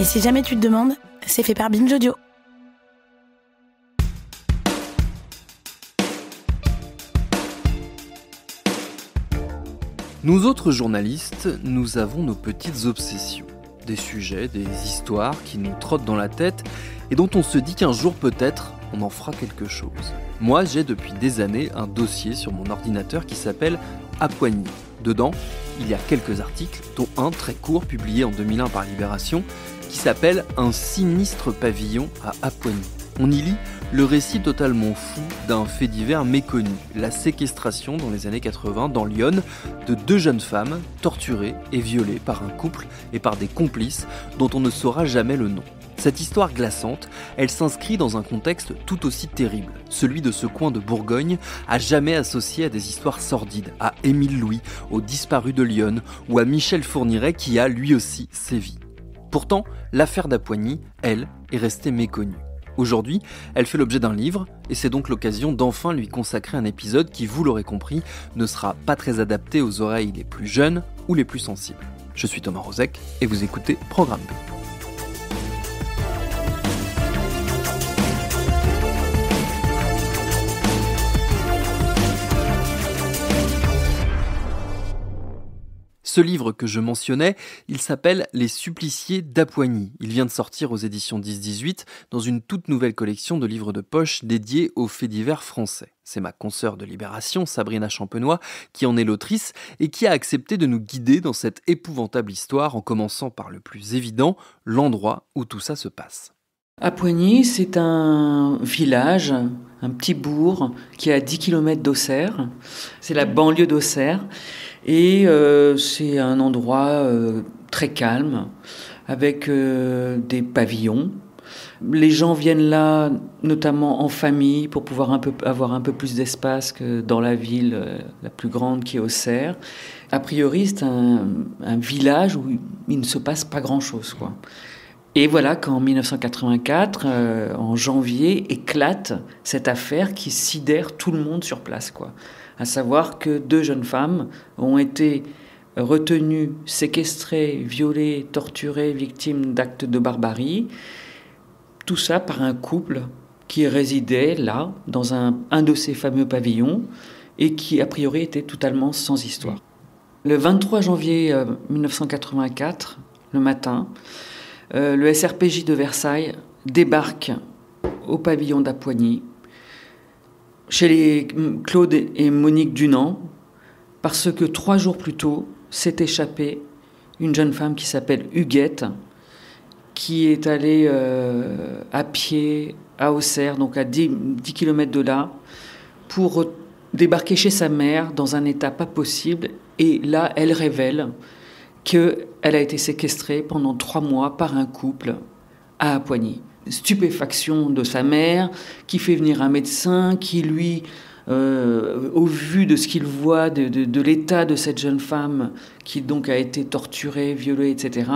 Et si jamais tu te demandes, c'est fait par Binge Audio. Nous autres journalistes, nous avons nos petites obsessions. Des sujets, des histoires qui nous trottent dans la tête et dont on se dit qu'un jour peut-être, on en fera quelque chose. Moi, j'ai depuis des années un dossier sur mon ordinateur qui s'appelle À Poigny. Dedans, il y a quelques articles, dont un très court publié en 2001 par Libération, qui s'appelle « Un sinistre pavillon à Poigny ». On y lit le récit totalement fou d'un fait divers méconnu, la séquestration dans les années 80 dans l'Yonne de 2 jeunes femmes torturées et violées par un couple et par des complices dont on ne saura jamais le nom. Cette histoire glaçante, elle s'inscrit dans un contexte tout aussi terrible, celui de ce coin de Bourgogne, à jamais associé à des histoires sordides, à Émile Louis, aux disparus de Lyon, ou à Michel Fourniret qui a lui aussi sévi. Pourtant, l'affaire d'Apoigny, elle, est restée méconnue. Aujourd'hui, elle fait l'objet d'un livre, et c'est donc l'occasion d'enfin lui consacrer un épisode qui, vous l'aurez compris, ne sera pas très adapté aux oreilles les plus jeunes ou les plus sensibles. Je suis Thomas Rozek, et vous écoutez Programme B. Ce livre que je mentionnais, il s'appelle « Les suppliciés d'Apoigny ». Il vient de sortir aux éditions 10-18 dans une toute nouvelle collection de livres de poche dédiés aux faits divers français. C'est ma consoeur de Libération, Sabrina Champenois, qui en est l'autrice et qui a accepté de nous guider dans cette épouvantable histoire en commençant par le plus évident, l'endroit où tout ça se passe. Apoigny, c'est un village, un petit bourg qui est à 10 km d'Auxerre. C'est la banlieue d'Auxerre. Et c'est un endroit très calme, avec des pavillons. Les gens viennent là, notamment en famille, pour pouvoir avoir un peu plus d'espace que dans la ville la plus grande qui est Auxerre. A priori, c'est un village où il ne se passe pas grand-chose, quoi. Et voilà qu'en 1984, en janvier, éclate cette affaire qui sidère tout le monde sur place, quoi. À savoir que 2 jeunes femmes ont été retenues, séquestrées, violées, torturées, victimes d'actes de barbarie. Tout ça par un couple qui résidait là, dans un de ces fameux pavillons, et qui, a priori, était totalement sans histoire. Le 23 janvier 1984, le matin, le SRPJ de Versailles débarque au pavillon d'Apoigny, chez les Claude et Monique Dunant, parce que 3 jours plus tôt s'est échappée une jeune femme qui s'appelle Huguette, qui est allée à pied à Auxerre, donc à 10 km de là, pour débarquer chez sa mère dans un état pas possible. Et là, elle révèle qu'elle a été séquestrée pendant 3 mois par un couple à Apoigny. Stupéfaction de sa mère, qui fait venir un médecin, qui lui, au vu de ce qu'il voit, de l'état de cette jeune femme, qui donc a été torturée, violée, etc.,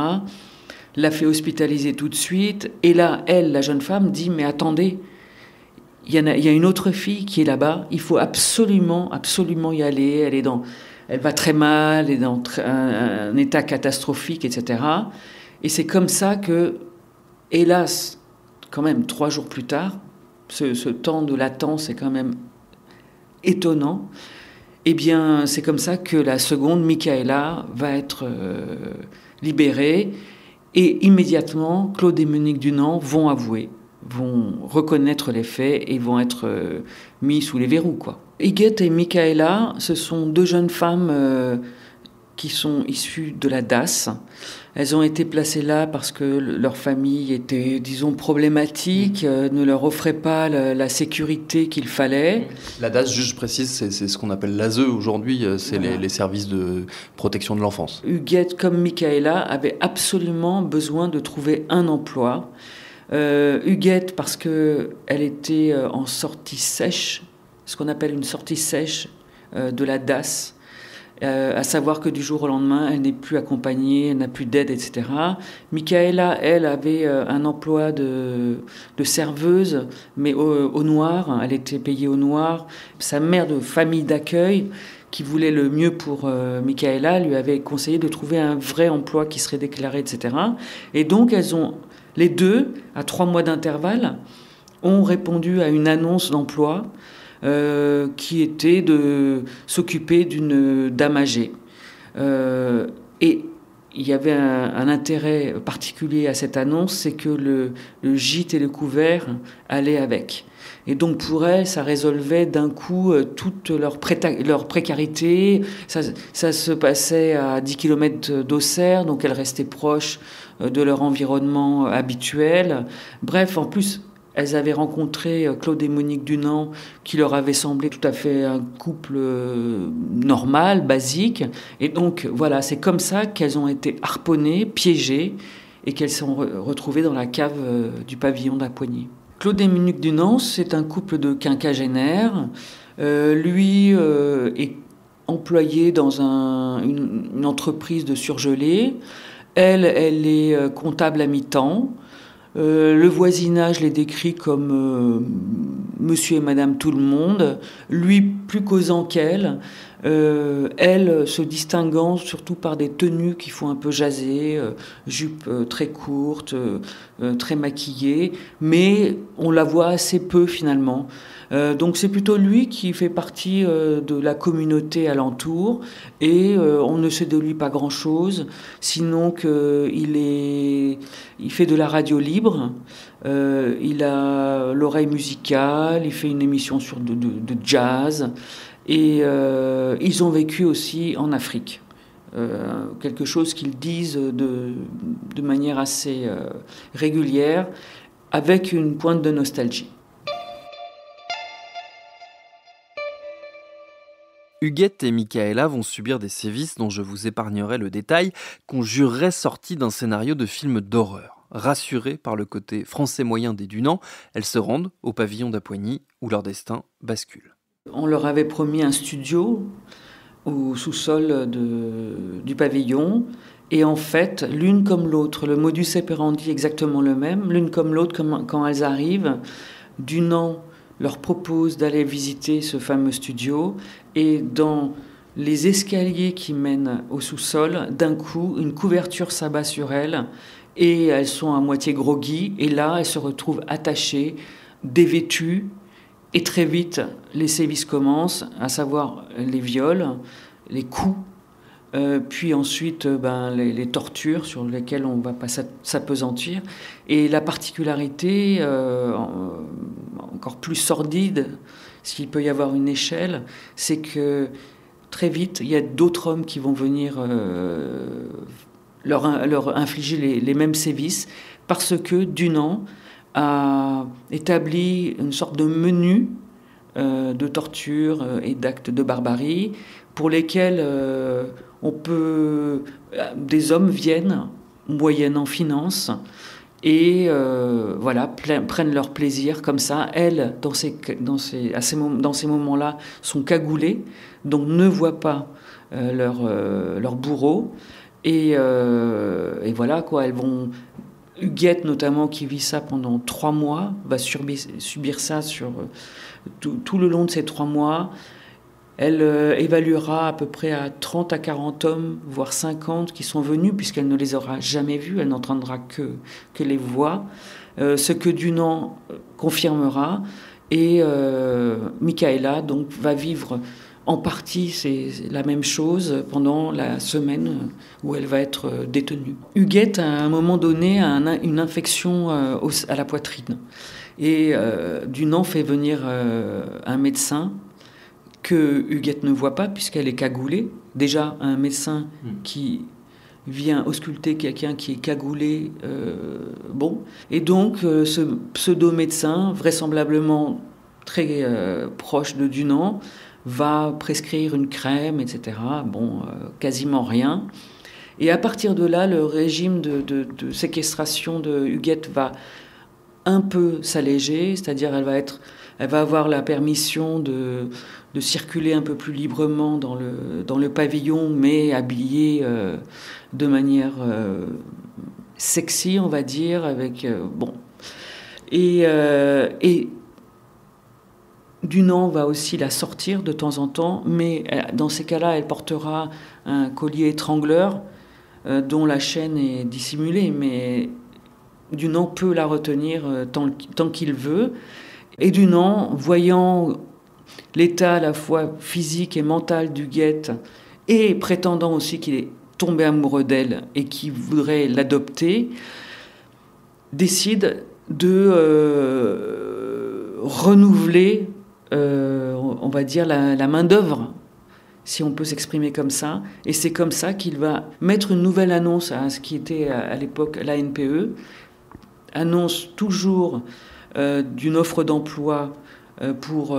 l'a fait hospitaliser tout de suite. Et là, elle, la jeune femme, dit « Mais attendez, il y a une autre fille qui est là-bas, il faut absolument y aller, elle va très mal, elle est dans un état catastrophique, etc. » Et c'est comme ça que, hélas, quand même 3 jours plus tard, ce temps de latence est quand même étonnant, eh bien c'est comme ça que la seconde, Michaela, va être libérée, et immédiatement Claude et Monique Dunant vont avouer, vont reconnaître les faits et vont être mis sous les verrous, quoi. Huguette et Michaela, ce sont 2 jeunes femmes qui sont issues de la DAS. Elles ont été placées là parce que leur famille était, disons, problématique, ne leur offrait pas la sécurité qu'il fallait. La DAS, juste je précise, c'est ce qu'on appelle l'ASE aujourd'hui, c'est voilà. les services de protection de l'enfance. Huguette, comme Michaela, avait absolument besoin de trouver un emploi. Huguette, parce qu'elle était en sortie sèche, ce qu'on appelle une sortie sèche de la DAS, à savoir que du jour au lendemain, elle n'est plus accompagnée, elle n'a plus d'aide, etc. Michaela, elle, avait un emploi de serveuse, mais au noir, elle était payée au noir. Sa mère de famille d'accueil, qui voulait le mieux pour Michaela, lui avait conseillé de trouver un vrai emploi qui serait déclaré, etc. Et donc, les deux, à 3 mois d'intervalle, ont répondu à une annonce d'emploi qui était de s'occuper d'une dame âgée. Et il y avait un intérêt particulier à cette annonce, c'est que le gîte et le couvert allaient avec. Et donc pour elle, ça résolvait d'un coup toute leur précarité. Ça se passait à 10 km d'Auxerre, donc elles restaient proches de leur environnement habituel. Bref, en plus, elles avaient rencontré Claude et Monique Dunant, qui leur avait semblé tout à fait un couple normal, basique. Et donc, voilà, c'est comme ça qu'elles ont été harponnées, piégées, et qu'elles sont retrouvées dans la cave du pavillon d'Apoigny. Claude et Monique Dunant, c'est un couple de quinquagénaires. Lui est employé dans une entreprise de surgelés. Elle est comptable à mi-temps. Le voisinage les décrit comme monsieur et madame tout le monde, lui plus causant qu'elle, elle se distinguant surtout par des tenues qui font un peu jaser, jupe très courte, très maquillée, mais on la voit assez peu finalement. Donc c'est plutôt lui qui fait partie de la communauté alentour et on ne sait de lui pas grand-chose, sinon qu'il fait de la radio libre, il a l'oreille musicale, il fait une émission de jazz et ils ont vécu aussi en Afrique. Quelque chose qu'ils disent de manière assez régulière, avec une pointe de nostalgie. Huguette et Michaela vont subir des sévices dont je vous épargnerai le détail, qu'on jurerait sortis d'un scénario de film d'horreur. Rassurées par le côté français moyen des Dunant, elles se rendent au pavillon d'Apoigny où leur destin bascule. On leur avait promis un studio au sous-sol du pavillon. Et en fait, l'une comme l'autre, le modus operandi exactement le même, l'une comme l'autre, quand elles arrivent, Dunant leur propose d'aller visiter ce fameux studio. Et dans les escaliers qui mènent au sous-sol, d'un coup, une couverture s'abat sur elles et elles sont à moitié groggy. Et là, elles se retrouvent attachées, dévêtues. Et très vite, les sévices commencent, à savoir les viols, les coups, puis ensuite les tortures sur lesquelles on ne va pas s'appesantir. Et la particularité, encore plus sordide, s'il peut y avoir une échelle, c'est que très vite, il y a d'autres hommes qui vont venir leur infliger les mêmes sévices, parce que Dunant a établi une sorte de menu de torture et d'actes de barbarie pour lesquels des hommes viennent, moyennant finance, et prennent leur plaisir comme ça. Elles, dans ces moments-là, sont cagoulées, donc ne voient pas leur bourreau. Et voilà, quoi, elles vont... Huguette, notamment, qui vit ça pendant 3 mois, va subir ça sur tout le long de ces 3 mois. Elle évaluera à peu près à 30 à 40 hommes, voire 50, qui sont venus, puisqu'elle ne les aura jamais vus, elle n'entendra que les voix. Ce que Dunant confirmera. Et Michaela donc, va vivre en partie c'est la même chose pendant la semaine où elle va être détenue. Huguette, à un moment donné, a une infection à la poitrine. Et Dunant fait venir un médecin que Huguette ne voit pas puisqu'elle est cagoulée. Déjà, un médecin qui vient ausculter quelqu'un qui est cagoulé. Et donc, ce pseudo-médecin, vraisemblablement très proche de Dunant, va prescrire une crème, etc. Quasiment rien. Et à partir de là, le régime de séquestration de Huguette va un peu s'alléger, c'est-à-dire elle va avoir la permission de circuler un peu plus librement dans le pavillon, mais habillée de manière sexy, on va dire, avec Et Dunant va aussi la sortir de temps en temps, mais dans ces cas-là, elle portera un collier étrangleur dont la chaîne est dissimulée, mais Dunant peut la retenir tant qu'il veut. Et Dunant, voyant l'état à la fois physique et mental d'Huguette, et prétendant aussi qu'il est tombé amoureux d'elle et qu'il voudrait l'adopter, décide de renouveler, on va dire, la main-d'œuvre, si on peut s'exprimer comme ça. Et c'est comme ça qu'il va mettre une nouvelle annonce à ce qui était à l'époque l'ANPE, annonce toujours d'une offre d'emploi pour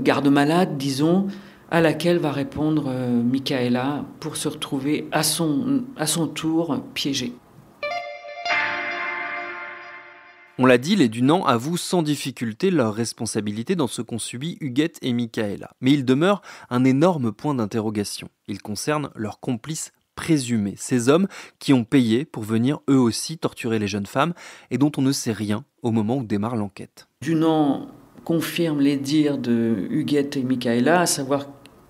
garde-malade, disons, à laquelle va répondre Michaela pour se retrouver à son tour piégée. On l'a dit, les Dunant avouent sans difficulté leur responsabilité dans ce qu'ont subi Huguette et Michaela. Mais il demeure un énorme point d'interrogation. Il concerne leurs complices présumés, ces hommes qui ont payé pour venir eux aussi torturer les jeunes femmes et dont on ne sait rien au moment où démarre l'enquête. Dunant confirme les dires de Huguette et Michaela, à savoir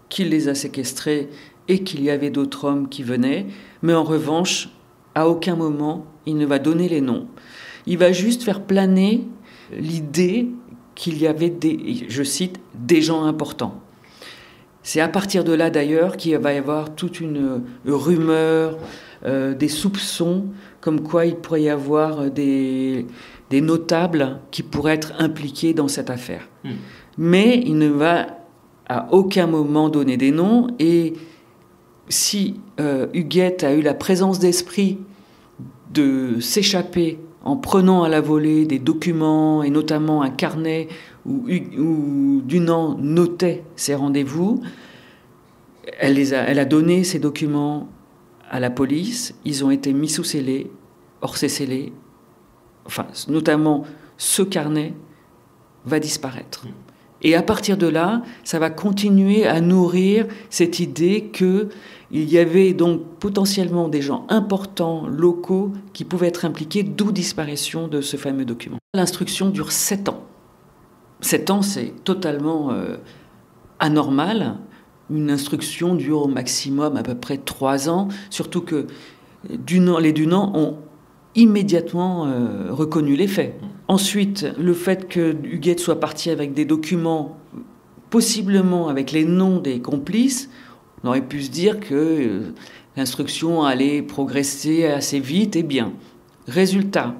qu'il les a séquestrés et qu'il y avait d'autres hommes qui venaient, mais en revanche, à aucun moment, il ne va donner les noms. Il va juste faire planer l'idée qu'il y avait je cite, des gens importants. C'est à partir de là d'ailleurs qu'il va y avoir toute une rumeur, des soupçons, comme quoi il pourrait y avoir des notables qui pourraient être impliqués dans cette affaire. Mais il ne va à aucun moment donner des noms, et si Huguette a eu la présence d'esprit de s'échapper en prenant à la volée des documents, et notamment un carnet où Dunant notait ses rendez-vous, elle a donné ces documents à la police, ils ont été mis sous scellé, hors scellé, enfin, notamment ce carnet va disparaître. Et à partir de là, ça va continuer à nourrir cette idée qu'il y avait donc potentiellement des gens importants, locaux, qui pouvaient être impliqués, d'où disparition de ce fameux document. L'instruction dure 7 ans. 7 ans, c'est totalement anormal. Une instruction dure au maximum à peu près 3 ans, surtout que les Dunant ont immédiatement reconnu les faits. Ensuite, le fait que Huguette soit partie avec des documents, possiblement avec les noms des complices, on aurait pu se dire que l'instruction allait progresser assez vite et bien. Résultat,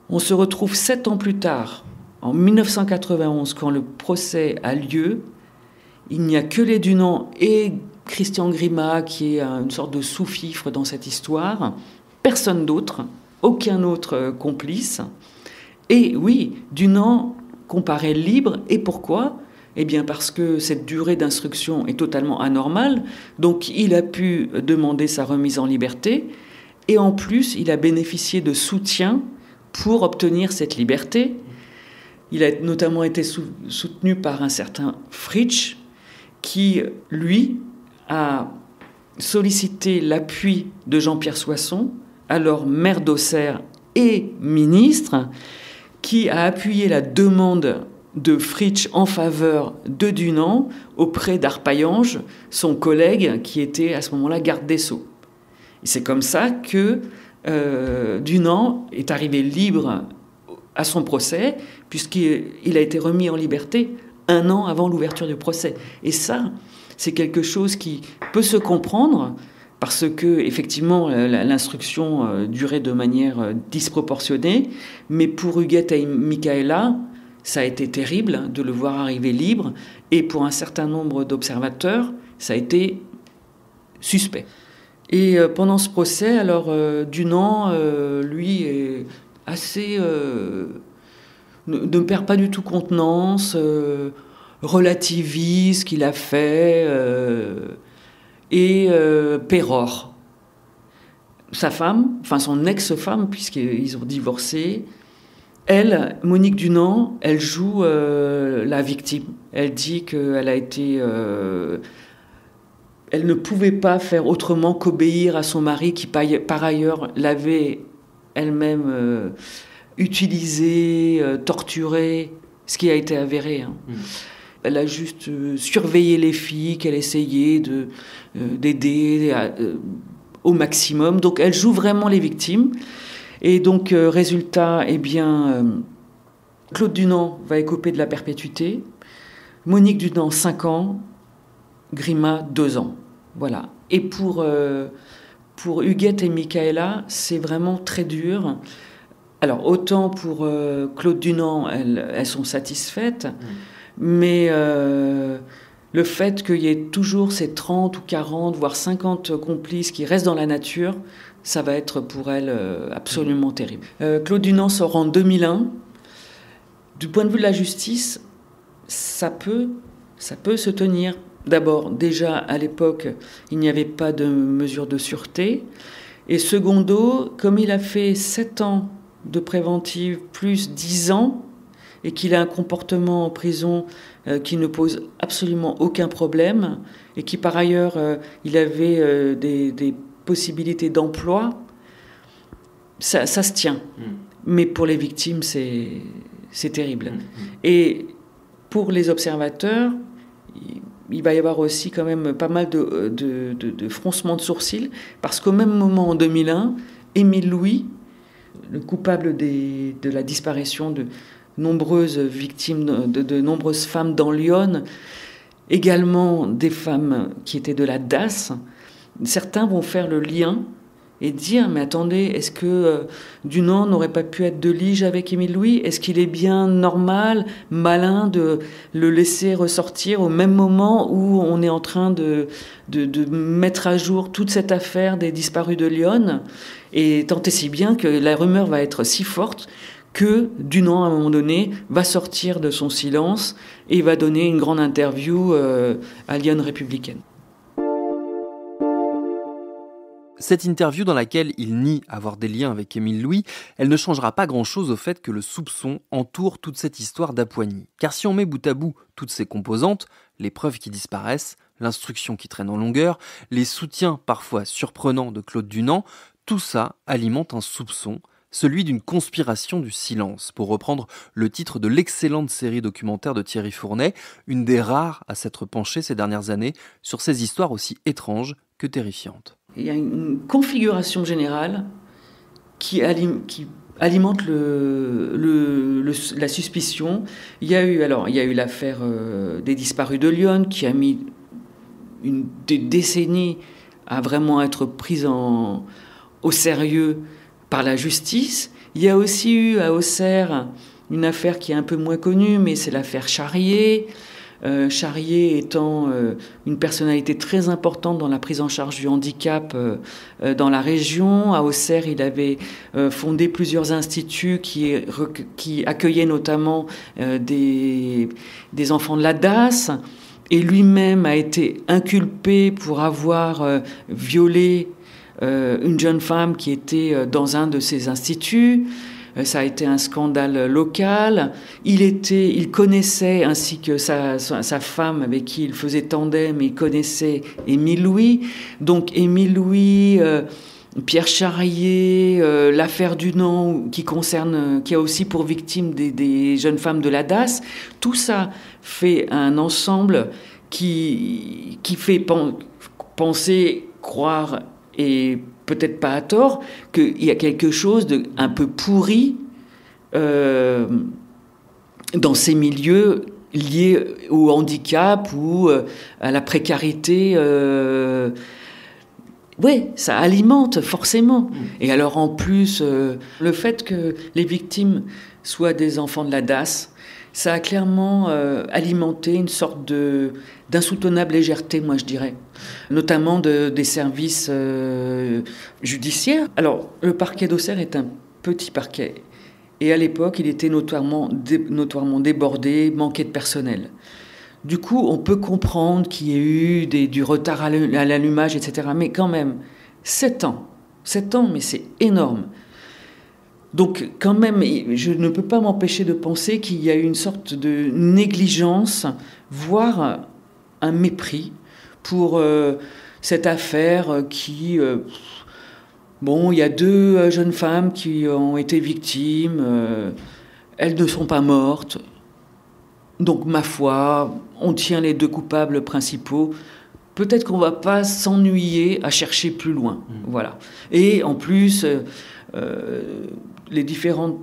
on se retrouve 7 ans plus tard, en 1991, quand le procès a lieu. Il n'y a que les Dunant et Christian Grimat, qui est une sorte de sous-fifre dans cette histoire. Personne d'autre, aucun autre complice. Et oui, Dunant comparaît libre. Et pourquoi ? Eh bien parce que cette durée d'instruction est totalement anormale. Donc il a pu demander sa remise en liberté. Et en plus, il a bénéficié de soutien pour obtenir cette liberté. Il a notamment été soutenu par un certain Fritsch, qui, lui, a sollicité l'appui de Jean-Pierre Soisson, alors maire d'Auxerre et ministre, qui a appuyé la demande de Fritsch en faveur de Dunant auprès d'Arpaillange, son collègue qui était à ce moment-là garde des Sceaux. Et c'est comme ça que Dunant est arrivé libre à son procès, puisqu'il a été remis en liberté 1 an avant l'ouverture du procès. Et ça, c'est quelque chose qui peut se comprendre, parce que effectivement l'instruction durait de manière disproportionnée, mais pour Huguette et Michaela, ça a été terrible de le voir arriver libre, et pour un certain nombre d'observateurs, ça a été suspect. Et pendant ce procès, alors Dunant, lui, est assez... ne perd pas du tout contenance, relativise ce qu'il a fait, et pérore. Sa femme, enfin son ex-femme, puisqu'ils ont divorcé, elle, Monique Dunant, elle joue la victime. Elle dit qu'elle a été... elle ne pouvait pas faire autrement qu'obéir à son mari qui, par ailleurs, l'avait elle-même utilisé, torturé. ce qui a été avéré. Elle a juste surveillé les filles, qu'elle essayait d'aider au maximum. Donc elle joue vraiment les victimes. Et donc, résultat, Claude Dunant va écoper de la perpétuité, Monique Dunant, 5 ans, Grima, 2 ans. Voilà. Et pour Huguette et Michaela, c'est vraiment très dur. Alors, autant pour Claude Dunant, elles sont satisfaites, mais le fait qu'il y ait toujours ces 30 ou 40, voire 50 complices qui restent dans la nature, ça va être pour elles absolument terrible. Claude Dunant sort en 2001. Du point de vue de la justice, ça peut se tenir. D'abord, déjà, à l'époque, il n'y avait pas de mesure de sûreté. Et secondo, comme il a fait 7 ans de préventive plus 10 ans, et qu'il a un comportement en prison qui ne pose absolument aucun problème, et qui, par ailleurs, il avait des possibilités d'emploi, ça se tient. Mais pour les victimes, c'est terrible. Et pour les observateurs, il va y avoir aussi quand même pas mal de froncements de sourcils, parce qu'au même moment, en 2001, Émile Louis, le coupable de la disparition de nombreuses victimes, de nombreuses femmes dans l'Yonne, également des femmes qui étaient de la DAS, certains vont faire le lien et dire, mais attendez, est-ce que Dunant n'aurait pas pu être de lige avec Émile Louis ? Est-ce qu'il est bien normal, malin de le laisser ressortir au même moment où on est en train de mettre à jour toute cette affaire des disparus de Lyon ? Et tant et si bien que la rumeur va être si forte que Dunant, à un moment donné, va sortir de son silence et va donner une grande interview à Lyon Républicaine. Cette interview dans laquelle il nie avoir des liens avec Émile Louis, elle ne changera pas grand-chose au fait que le soupçon entoure toute cette histoire d'Apoigny. Car si on met bout à bout toutes ces composantes, les preuves qui disparaissent, l'instruction qui traîne en longueur, les soutiens parfois surprenants de Claude Dunant, tout ça alimente un soupçon, celui d'une conspiration du silence, pour reprendre le titre de l'excellente série documentaire de Thierry Fournet, une des rares à s'être penchée ces dernières années sur ces histoires aussi étranges que terrifiantes. Il y a une configuration générale qui alimente la suspicion. Il y a eu l'affaire des disparus de Lyon qui a mis des décennies à vraiment être prise au sérieux par la justice. Il y a aussi eu à Auxerre une affaire qui est un peu moins connue, mais c'est l'affaire Charrier. Charrier étant une personnalité très importante dans la prise en charge du handicap dans la région. À Auxerre, il avait fondé plusieurs instituts qui accueillaient notamment des enfants de la DAS. Et lui-même a été inculpé pour avoir violé une jeune femme qui était dans un de ces instituts. Ça a été un scandale local. Il connaissait, ainsi que sa femme avec qui il faisait tandem, il connaissait Émile Louis. Donc Émile Louis, Pierre Charrier, l'affaire Dunant qui a aussi pour victime des jeunes femmes de la DAS. Tout ça fait un ensemble qui fait penser, croire, et peut-être pas à tort, qu'il y a quelque chose d'un peu pourri dans ces milieux liés au handicap ou à la précarité. Oui, ça alimente forcément. Et alors en plus, le fait que les victimes soient des enfants de la DAS, ça a clairement alimenté une sorte d'insoutenable légèreté, moi je dirais, notamment des services judiciaires. Alors, le parquet d'Auxerre est un petit parquet, et à l'époque, il était notoirement débordé, manquait de personnel. Du coup, on peut comprendre qu'il y ait eu du retard à l'allumage, etc. Mais quand même, 7 ans, mais c'est énorme. Donc quand même, je ne peux pas m'empêcher de penser qu'il y a eu une sorte de négligence, voire un mépris pour cette affaire qui... il y a 2 jeunes femmes qui ont été victimes, elles ne sont pas mortes. Donc, ma foi, on tient les deux coupables principaux. Peut-être qu'on ne va pas s'ennuyer à chercher plus loin. Voilà. Et en plus, les différents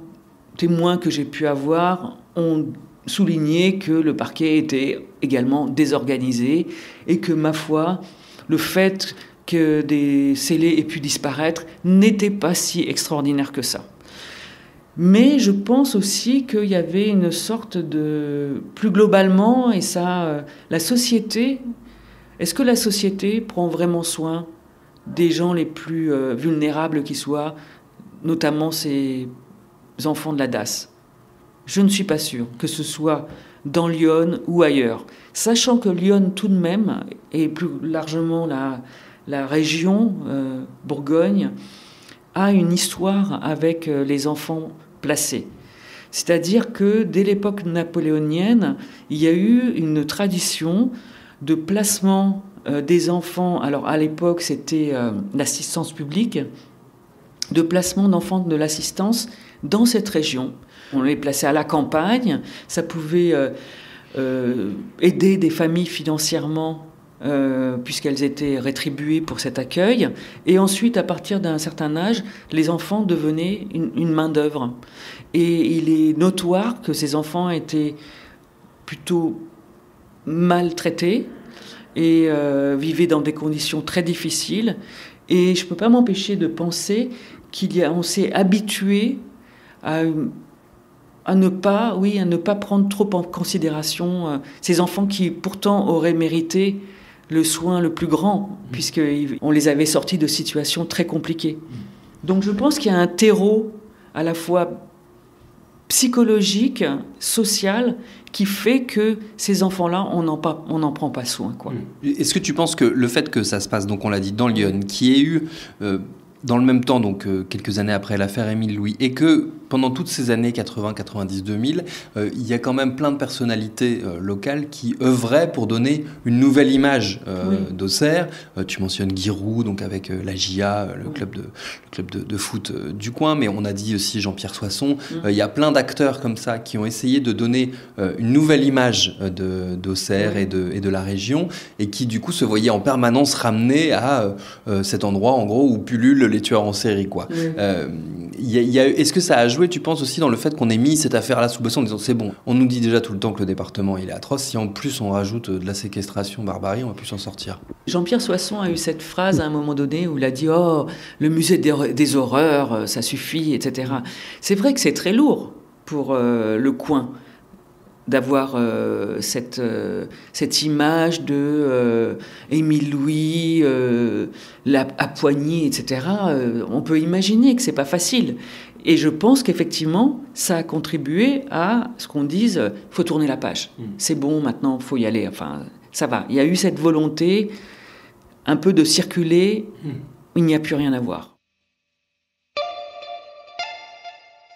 témoins que j'ai pu avoir ont souligné que le parquet était également désorganisé et que, ma foi, le fait que des scellés aient pu disparaître n'était pas si extraordinaire que ça. Mais je pense aussi qu'il y avait une sorte de... Plus globalement, et ça, la société... Est-ce que la société prend vraiment soin des gens les plus vulnérables qui soient, notamment ces enfants de la DAS ? Je ne suis pas sûre, que ce soit dans Lyon ou ailleurs. Sachant que Lyon, tout de même, et plus largement la région Bourgogne, a une histoire avec les enfants placés. C'est-à-dire que dès l'époque napoléonienne, il y a eu une tradition de placement des enfants, alors à l'époque c'était l'assistance publique, de placement d'enfants de l'assistance dans cette région. On les plaçait à la campagne, ça pouvait aider des familles financièrement puisqu'elles étaient rétribuées pour cet accueil. Et ensuite, à partir d'un certain âge, les enfants devenaient une main-d'œuvre. Et il est notoire que ces enfants étaient plutôt maltraités et vivaient dans des conditions très difficiles. Et je ne peux pas m'empêcher de penser on s'est habitué à ne pas prendre trop en considération ces enfants qui pourtant auraient mérité le soin le plus grand, puisqu'on les avait sortis de situations très compliquées. Donc je pense qu'il y a un terreau à la fois psychologique, social, qui fait que ces enfants-là, on n'en prend pas soin, quoi. Est-ce que tu penses que le fait que ça se passe, donc on l'a dit, dans Lyon, qui ait eu... dans le même temps, donc quelques années après l'affaire Émile Louis, et que pendant toutes ces années 80, 90, 2000, il y a quand même plein de personnalités locales qui œuvraient pour donner une nouvelle image d'Auxerre. Tu mentionnes Giroud, donc avec la GIA, le club de foot du coin, mais on a dit aussi Jean-Pierre Soisson. Il y a plein d'acteurs comme ça qui ont essayé de donner une nouvelle image d'Auxerre et de la région, et qui du coup se voyaient en permanence ramenés à cet endroit, en gros, où pullulent les tueurs en série, quoi. Est-ce que ça a joué, tu penses, aussi dans le fait qu'on ait mis cette affaire-là sous boisson en disant c'est bon, on nous dit déjà tout le temps que le département il est atroce, si en plus on rajoute de la séquestration, barbarie, on va plus s'en sortir. Jean-Pierre Soisson a eu cette phrase à un moment donné où il a dit oh, le musée des horreurs, ça suffit, etc. C'est vrai que c'est très lourd pour le coin d'avoir cette image de Émile Louis, à Poigny, etc. On peut imaginer que c'est pas facile. Et je pense qu'effectivement, ça a contribué à ce qu'on dise faut tourner la page. C'est bon, maintenant, faut y aller. Enfin, ça va. Il y a eu cette volonté un peu de circuler. Il n'y a plus rien à voir.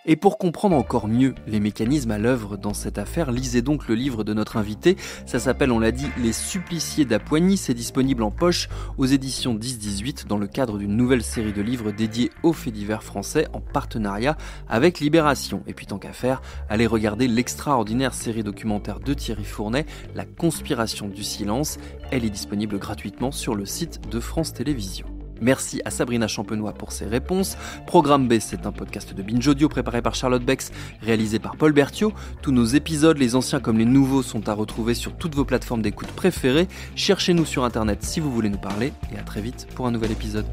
Et pour comprendre encore mieux les mécanismes à l'œuvre dans cette affaire, lisez donc le livre de notre invité. Ça s'appelle, on l'a dit, Les suppliciés d'Apoigny. C'est disponible en poche aux éditions 10-18 dans le cadre d'une nouvelle série de livres dédiés aux faits divers français en partenariat avec Libération. Et puis tant qu'à faire, allez regarder l'extraordinaire série documentaire de Thierry Fournet, La conspiration du silence. Elle est disponible gratuitement sur le site de France Télévisions. Merci à Sabrina Champenois pour ses réponses. Programme B, c'est un podcast de Binge Audio préparé par Charlotte Bex, réalisé par Paul Berthiaud. Tous nos épisodes, les anciens comme les nouveaux, sont à retrouver sur toutes vos plateformes d'écoute préférées. Cherchez-nous sur Internet si vous voulez nous parler et à très vite pour un nouvel épisode.